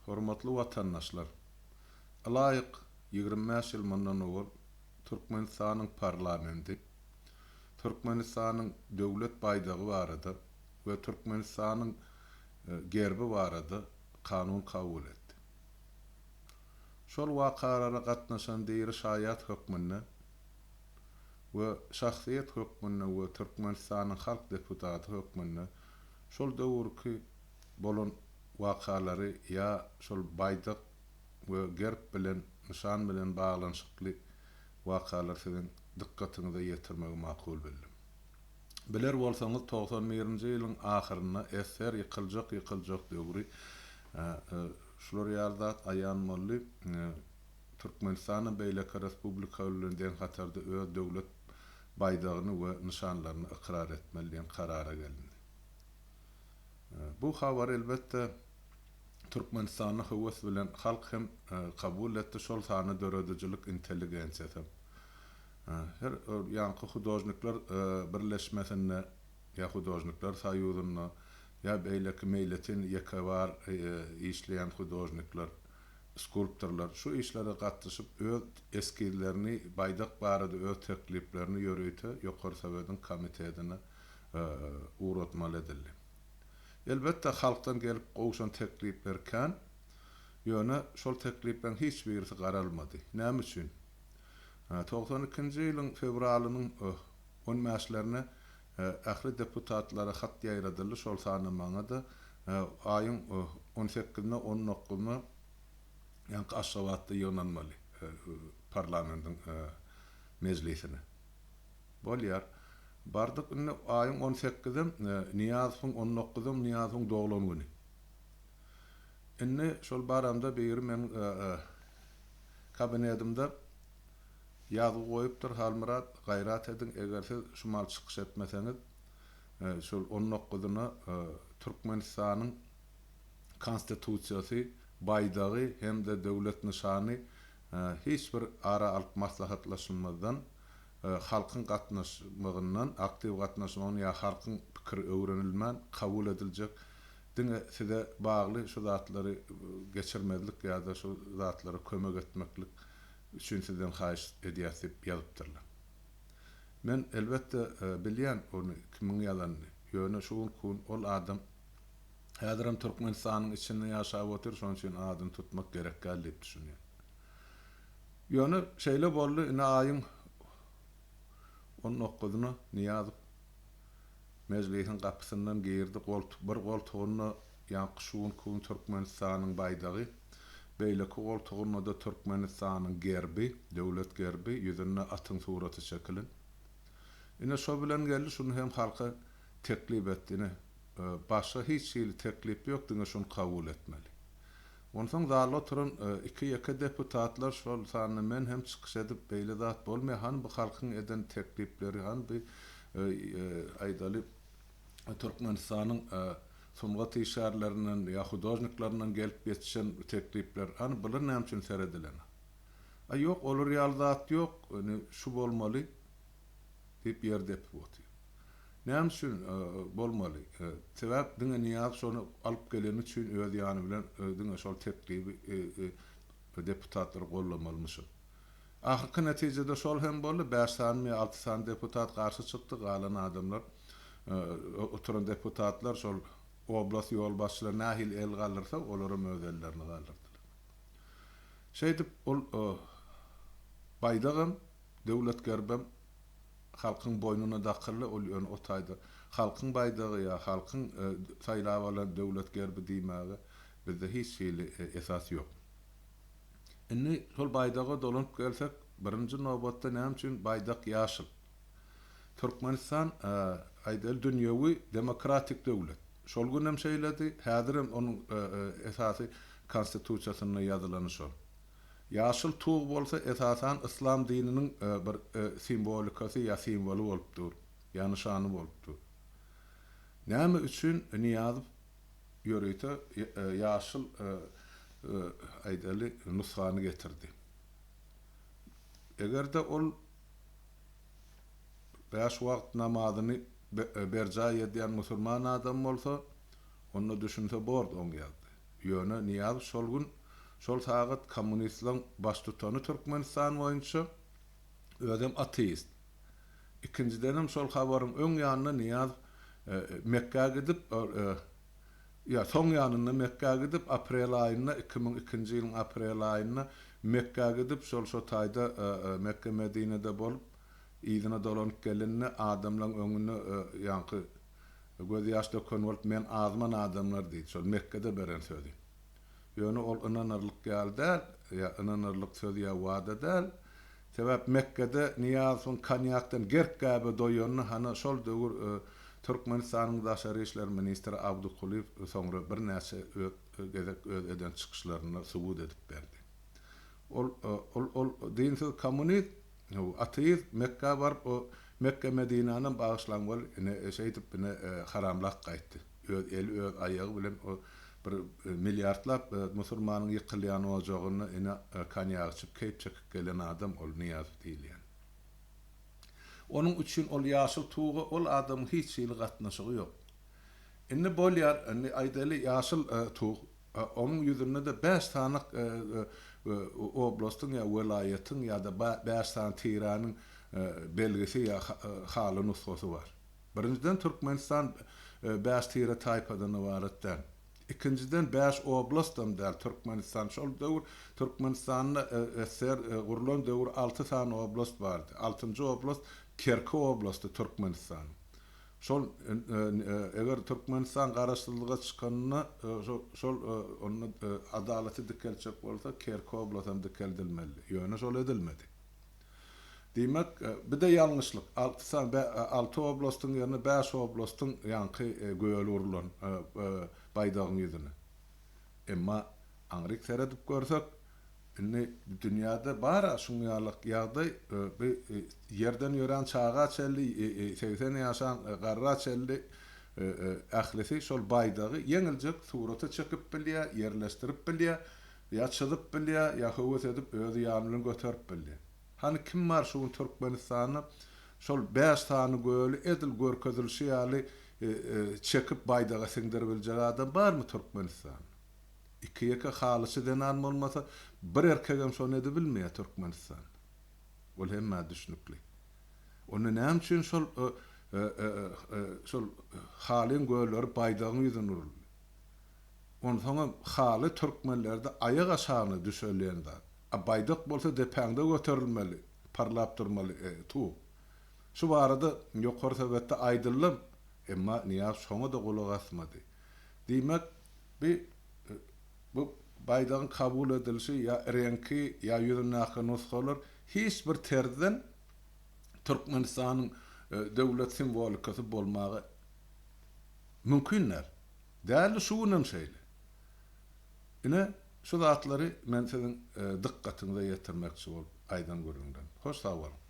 hormatly watandaşlar. Alayık 25 ýyl mundan owul Türkmenistanyň parlamenti, Türkmenistanyň döwlet baýdagy barada we Türkmenistanyň gerbi barada kanun kabul etdi. Şol wakalara gatnaşan diýeri şaýat hökmünde we şahsiýet hökmünde we Türkmenistanyň halk deputaty hökmünde şol döwürki bolan wakalary ýa şol baýdak we gerb bilen nişan bilen baglanyşykly wakalar sizin dikkatinize ýetirmegi makul bildim. Biler bolsaňyz 91-nji ýylyň ahyryna eser ýykyljak döwri şular ýazdat aýan molly Türkmenistanyň Beýleki Respublikalaryndan hatarda öz döwlet baýdagyny we nişanlaryny ikrar etmeli diýen karara geldi. Bu habar elbetde Türkmenistanyň höwes bilen halk hem kabul etdi, şol sany döredijilik intelligensiýasy. Her ýanky hudojnikler birleşmesinde ýa hudojnikler saýuzyna ýa beýleki meýletin ýekebar işleýän hudojnikler, skulptorlar şu işlere gatnaşyp öz eskilerini baýdak barada öz tekliplerini ýöreýte ýokary sowetiniň komitetine uğratmaly edildi. Elbetde halkdan gelip gowşan tekliplerken ýöne şol teklipden hiç birisi garalmady. Näme üçin? 92-nji ýylyň fevralynyň 10 mäslerine ähli deputatlara hat ýaýradyldy. Şol sany maňa da aýyň 18-ne 19-na ýa-ni Aşgabatda ýolanmaly parlamentiň mejlisine. Bolýar. Bardyk indi aýyň 18-de Niýazowyň 19-da Niýazowyň doglan güni. Indi şol baramda beýir men kabinetimde ýazy goýupdyr Halmurat gaýrat edin eger siz şumal çykyş etmeseňiz şol 19-na Türkmenistanyň konstitusiýasy baýdagy hem-de döwlet nişany hiç bir ara alyp maslahatlaşylmadan halkyň gatnaşmagyndan aktiw gatnaşmagyny ýa halkyň pikiri öwrenilmän kabul ediljek diňe size bagly şu zatlary geçirmezlik ýa-da şu zatlara kömek etmeklik üçin sizden haýyş edýäs diýip ýazypdyrlar. Men elbetde bilýän onu kimiň ýalanyny. Ýöne şol kun ol adam häziram Türkmenistanyň içinde ýaşap otur, şoň üçin adyn tutmak gerek diýip düşünýär. Ýöne şeýle boldy, ine aýyň 19-na Niýazow mejlisiň gapysyndan girdi, bir goltugyny ýanky şuň kun Türkmenistanyň baýdagy, beýleki goltugyna da Türkmenistanyň gerbi, döwlet gerbi, ýüzüne atyň suraty çekilin. Ine şo bilen geldi, şunu hem halka teklip etdini. Başga hiç ýyly teklip ýok, diňe şunu kabul etmeli. Onsoň zalda oturan iki deputatlar şol sany men hem çykyş edip beýle zat bolmaýan bu halkyň eden teklipleri han bir aýdaly Türkmenistanyň sungat işarlarından ýa hudojniklarynyň gelip geçen teklipler han bular näme üçin seredilen? Ýok, olar ýaly zat ýok, şu bolmaly diýip ýerde ýetip. Näme üçin bolmaly? Sebäp diňe Niýaz şonu alyp geleni üçin öz ýany bilen diňe şol teklibi deputatlar gollamalmyş. Ahyrky netijede şol hem boldy. 5 sany 6 sany deputat garşy çykdy, galan adamlar oturan deputatlar şol oblast ýol başçylaryna nähil el galdyrsa olaram öz ellerini galdyrdylar. Şeýdip ol baýdagam döwlet gerbem halkyň boynuna dakyrly ol ýöne otaýdy. Halkyň baýdagy ýa halkyň saýlap alan döwlet gerbi diýmäge bizde hiç ýyly esas ýok. Indi şol baýdaga dolanyp gelsek, birinji nobatda näme üçin baýdak ýaşyl? Türkmenistan aýdal dünýäwi demokratik döwlet. Şol gün hem şeýledi, häzirim onuň esasy konstitusiýasyna ýazylany şol. Ýaşyl tuğ bolsa esasan islam dininiň bir simbolikasy ýa simbolu bolupdyr, ýa nişany bolupdyr. Näme üçin Niýazow ýöreýte ýaşyl aýdaly nusxany getirdi. Egerde ol 5 wagt namazyny berja ýedýän musulman adam bolsa, onu düşünse bord on geldi. Ýöne Niyaz şol gün şol sagat kommunistlaryň baş tutany Türkmenistan boýunça ödem ateist. İkincidenem şol habaryň öň ýanyna Niyaz Mekke'ye gidip ya son ýanyna Mekke'ye gidip aprel aýyna 2002-nji ýylyň aprel aýyna Mekke'ye gidip şol taýda Mekke Medine'de bolup ýygyna dolanyp gelinne adamlaryň öňüne ýanky gözi ýaş döken bolup men azman adamlar diýdi. Şol Mekke'de beren sözi. Ýöne ol ynanarlyk geldi, ya ynanarlyk sözi ya wada däl. Sebäp Mekke'de Niyazyň kanyakdan gerkäbe doýanyny hana şol döwür Türkmenistanyň daşary işler ministri Abdukuliv soňra bir näçe eden çykyşlaryna subut edip berdi. Ol dinsiz kommunist, ateist Mekke'ye baryp o Mekke Medine'nin bağışlanmalı şeydip haramlak gaýtdy. Eli öz aýagy bilen o bir milyardlap musulmanyň ýykylýan ojagyny kanýag içip keýip çekip gelen adam ol Niyaz diýilýän. Onun üçin ol ýaşyl tuğu ol adam hiç ýyly gatnaşygy ýok. Indi bolýar, aýdaly ýaşyl tuğ onun ýüzünde de 5 tanyk oblastyň ýa welaýatyň ýa-da 5 tany tiranyň belgisi ya halı nusxası var. Birinciden Türkmenistan 5 tira taýpadan ibaretden. İkinciden 5 oblastdan däl Türkmenistan şol döwür Türkmenistanyň eser gurulan döwür 6 tane oblast bardy. 6-njy oblast Kerki oblasty Türkmenistan. Şol eger Türkmenistan garaşdyrlyga çykanyna şol onu adalaty dikelçek bolsa Kerki oblastyna dikeldilmeli. Ýöne şol edilmedi. Demek bir de ýalňyşlyk. 6 oblastyň ýerine 5 oblastyň ýanky göýeli urulan baýdagyň ýüzüne. Emma aňryk seredip görsek, indi dünýäde bara şuňalyk ýagdaý bir ýerden ýören çağa çelli 80 ýaşan garra çelli ählisi şol baýdagy ýeňiljek suraty çekip bilýär, ýerleşdirip bilýär, ýaçylyp bilýär, ýa höwes edip öz ýanyny göterip bilýär. Hani kim var şu Türkmenistanyň şol 5 tany göýeli edil görkezilşi ýaly çekip baýdaga siňdirip biljek adam barmy Türkmenistan? Iki ýeke halysy denan bolmasa bir erkegem şonu edip bilmeýär Türkmenistan. Ol hemme düşnükli. Onu näme üçin şol halyň göýleri baýdagyň ýüzüne uruldy. Onu soňra haly türkmenlerde aýak aşagyny düşelýände baydak bolsa depäňde göterilmeli, parlap durmaly tu. Şu barada ýokary sebäpde aýdylym, emma Niyaz şoňa da gulak asmady. Diýmek bu baýdagyň kabul edilşi ýa renki ýa ýüzüne nusxalar hiç bir terden Türkmenistanyň döwlet simbolikasy bolmagy mümkinler. Däli şuňam şeýle. Ine şu zatlary men siziň dikkatyňize ýetirmekçi bolup aýdan göründen. Hoş sag bolun.